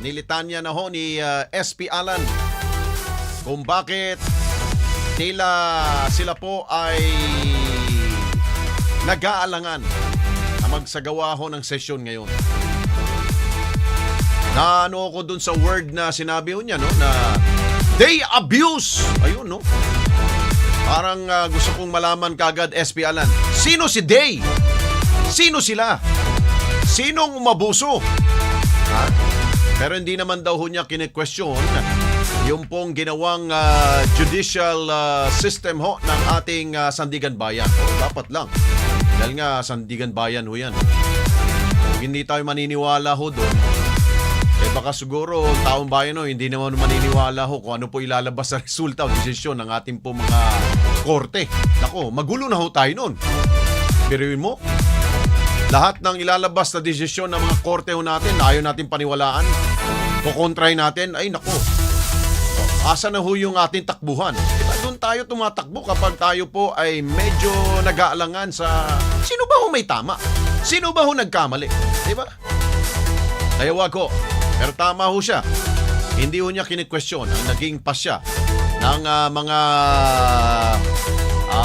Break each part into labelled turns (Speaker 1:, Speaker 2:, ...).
Speaker 1: nilitanya na ho ni SP Alan kung bakit tila sila po ay nag-aalangan na magsagawa ho ng sesyon ngayon. Na ano ko dun sa word na sinabi ho niya, no, na they abuse. Ayun, no. Parang gusto kong malaman kagad, SP Alan. Sino si Day? Sino sila? Sinong umabuso? Ha? Pero hindi naman daw ho niya kine-question yung pong ginawang judicial system ho ng ating Sandigan Bayan. Dapat lang. Dahil nga Sandigan Bayan ho yan. Kung hindi tayo maniniwala ho doon, baka siguro taong bayan ho, hindi naman maniniwala ho kung ano po ilalabas sa resulta o desisyon ng ating po mga korte. Nako, magulo na ho tayo noon. Biruin mo, lahat ng ilalabas na desisyon ng mga korte ho natin na ayaw natin paniwalaan, kukontrahin natin, ay nako, asa na ho yung ating takbuhan? Diba doon tayo tumatakbo kapag tayo po ay medyo nag-aalangan sa sino ba ho may tama? Sino ba ho nagkamali? Diba? Kaya wag ko. Pero tama ho siya. Hindi ho niya kini-question ang naging pasya ng mga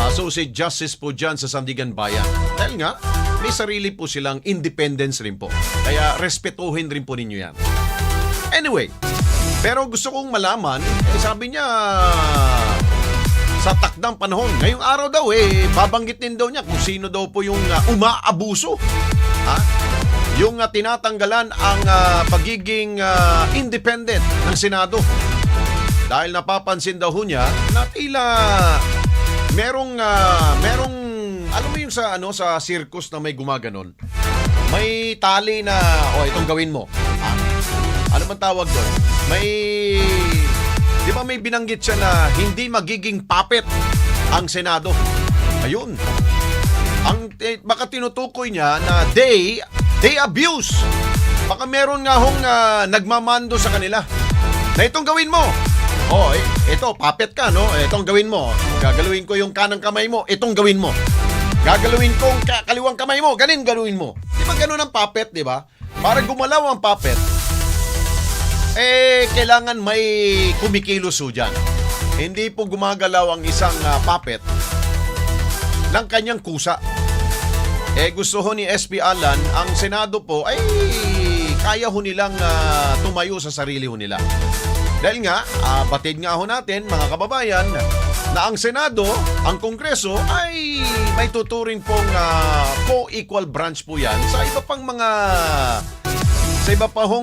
Speaker 1: associate justice po dyan sa Sandigan Bayan. Dahil nga, may sarili po silang independence rin po. Kaya respetuhin rin po ninyo yan. Anyway, pero gusto kong malaman, sabi niya sa takdang panahon, ngayong araw daw babanggitin daw niya kung sino daw po yung umaabuso. Ha? Yung tinatanggalan ang pagiging independent ng Senado. Dahil napapansin daw niya na tila merong alam mo yung sa circus na may gumaganon. May tali na itong gawin mo. Ano man tawag doon? Di ba may binanggit siya na hindi magiging puppet ang Senado? Ayun. Baka tinutukoy niya na they abuse. Baka meron nga hong nagmamando sa kanila. Na itong gawin mo. Ito, puppet ka, no? Itong gawin mo. Gagalawin ko yung kanang kamay mo. Itong gawin mo. Gagalawin ko yung kaliwang kamay mo. Galawin mo. Di ba ganun ang puppet, di ba? Para gumalaw ang puppet, kailangan may kumikilos ho dyan. Hindi po gumagalaw ang isang puppet ng kanyang kusa. Gusto ho ni SP Alan, ang Senado po ay kaya ho nilang tumayo sa sarili ho nila. Dahil nga, batid nga ho natin mga kababayan na ang Senado, ang Kongreso ay may tuturing pong co-equal branch po yan sa iba pang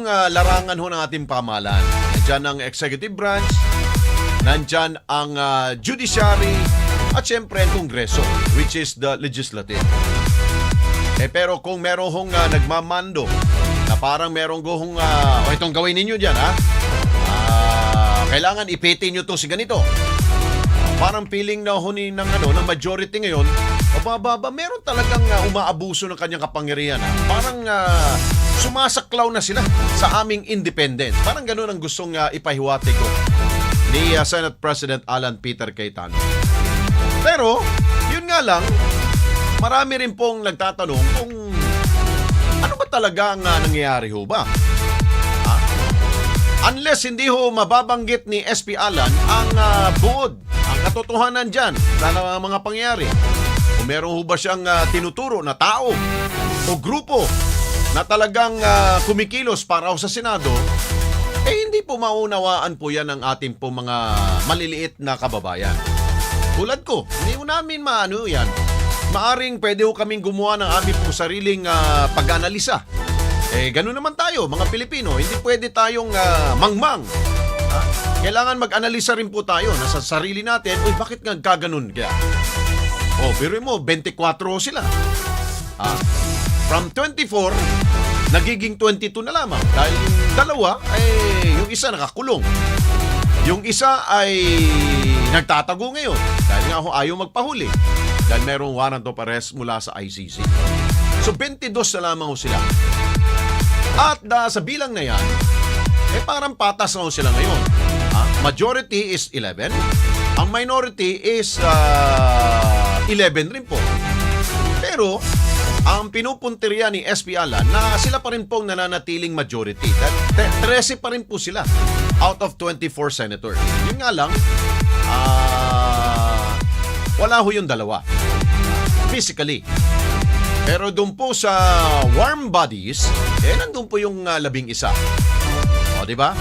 Speaker 1: larangan ho ng ating pamahalaan. Nandyan ang executive branch, nandyan ang judiciary, at syempre ang Kongreso, which is the legislative. Pero kung meron hong nagmamando na parang meron hong itong gawin ninyo dyan, kailangan ipitin nyo to si ganito. Parang feeling na ho ng majority ngayon, meron talagang umaabuso ng kanyang kapangyarihan. Parang sumasaklaw na sila sa aming independence. Parang ganun ang gustong ipahiwati ko ni Senate President Alan Peter Cayetano. Pero, yun nga lang, marami rin pong nagtatanong kung ano ba talaga ang nangyayari ho ba? Unless hindi ho mababanggit ni SP Alan ang buod, ang katotohanan dyan sa mga pangyayari. Kung meron ho ba siyang tinuturo na tao o grupo na talagang kumikilos para ho sa Senado, hindi po maunawaan po yan ng ating po mga maliliit na kababayan. Tulad ko, hindi ho namin maano yan. Maaring pwede ho kaming gumawa ng aming pong sariling pag-analisa. Ganun naman tayo, mga Pilipino. Hindi pwede tayong mangmang. Kailangan mag-analisa rin po tayo na sa sarili natin, bakit nga kaganon kaya? Biro mo, 24 sila. From 24, nagiging 22 na lamang. Dahil yung dalawa, yung isa nakakulong. Yung isa ay nagtatago ngayon. Dahil nga ayaw magpahuli. Dahil merong warrant of arrest mula sa ICC. So 22 na lamang sila. At sa bilang na yan, parang patas na sila ngayon. Majority is 11. Ang minority is 11 rin po. Pero ang pinupuntirya ni SP Alan na sila pa rin pong nananatiling majority. 13 pa rin po sila out of 24 senators. Yun nga lang, wala ho yung dalawa. Physically. Pero doon po sa warm bodies, nandun po yung 11. O, di ba?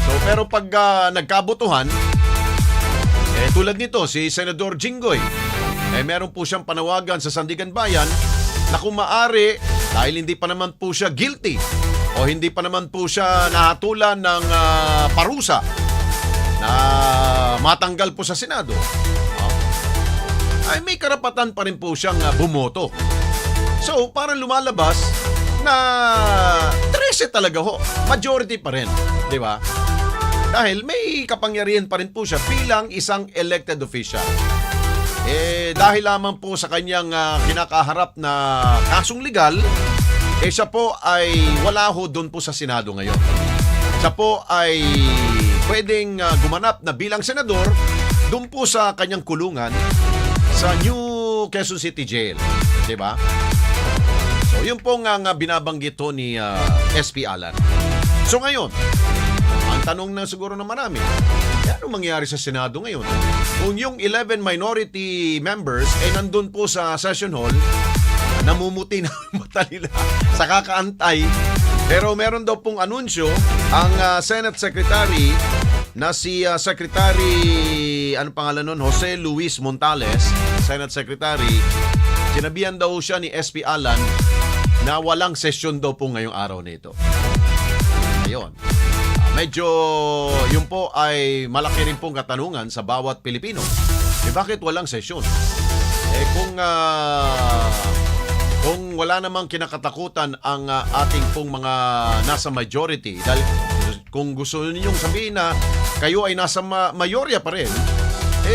Speaker 1: So, pero pag nagkabutuhan, tulad nito, si Senador Jinggoy, meron po siyang panawagan sa Sandigan Bayan na kung maaari, dahil hindi pa naman po siya guilty o hindi pa naman po siya nahatulan ng parusa na matanggal po sa Senado, ay may karapatan pa rin po siyang bumoto. So, parang lumalabas na 13 talaga ho. Majority pa rin. Di ba? Dahil may kapangyarihan pa rin po siya bilang isang elected official. Dahil lamang po sa kanyang kinakaharap na kasong legal, siya po ay wala ho doon po sa Senado ngayon. Siya po ay pwedeng gumanap na bilang senador doon po sa kanyang kulungan sa New Quezon City Jail. Diba? So, yun po nga binabanggit to ni SP Alan. So, ngayon, ang tanong na siguro na marami, ano mangyayari sa Senado ngayon? Kung yung 11 minority members nandun po sa session hall, namumuti na mata nila sa kakaantay. Pero meron daw pong anunsyo ang Senate Secretary na si Secretary, ano pangalan nun? Jose Luis Montales, Senate Secretary. Sinabihan daw siya ni SP Alan na walang session daw po ngayong araw nito. Ayun. Medyo yun po ay malaki rin pong katanungan sa bawat Pilipino. Bakit walang session? Kung wala namang kinakatakutan ang ating pong mga nasa majority, dahil kung gusto ninyong sabihin na kayo ay nasa mayorya pa rin,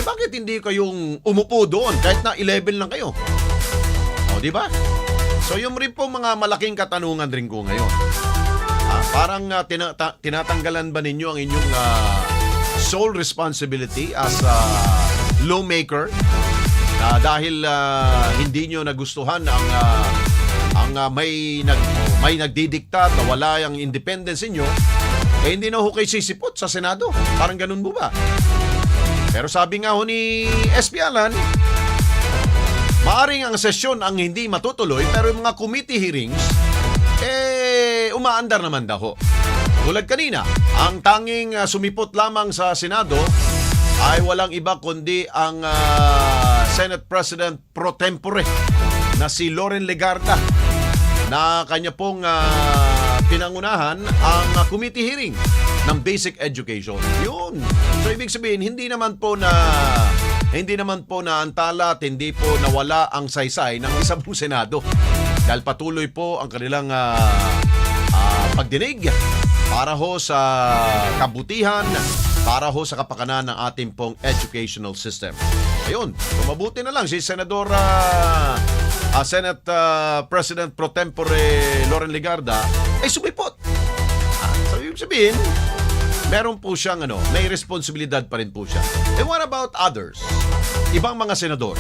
Speaker 1: bakit hindi kayong umupo doon kahit na 11 lang kayo? O, di ba? So, yung rin po mga malaking katanungan rin ko ngayon. Parang tinatanggalan ba ninyo ang inyong sole responsibility as a lawmaker dahil hindi nyo nagustuhan ang may nagdidikta na wala ang independence inyo, hindi na ho kayo sisipot sa Senado. Parang ganun mo ba? Pero sabi nga ho ni SP Alan, maaring ang sesyon ang hindi matutuloy, pero yung mga committee hearings, umaandar naman daw. Tulad kanina, ang tanging sumipot lamang sa Senado ay walang iba kundi ang Senate President pro tempore na si Loren Legarda, na kanya pong pinangunahan ang committee hearing ng basic education. Yun. So, ibig sabihin, hindi naman po na antala at hindi po nawala ang saysay ng isang Senado. Dahil patuloy po ang kanilang pagdinig para ho sa kabutihan, para ho sa kapakanan ng ating pong educational system. Ayun, mabuti na lang si Senador Senate President pro tempore Loren Legarda ay sumipot. So, ibig sabihin, meron po siyang may responsibilidad pa rin po siya. And what about others? Ibang mga senador?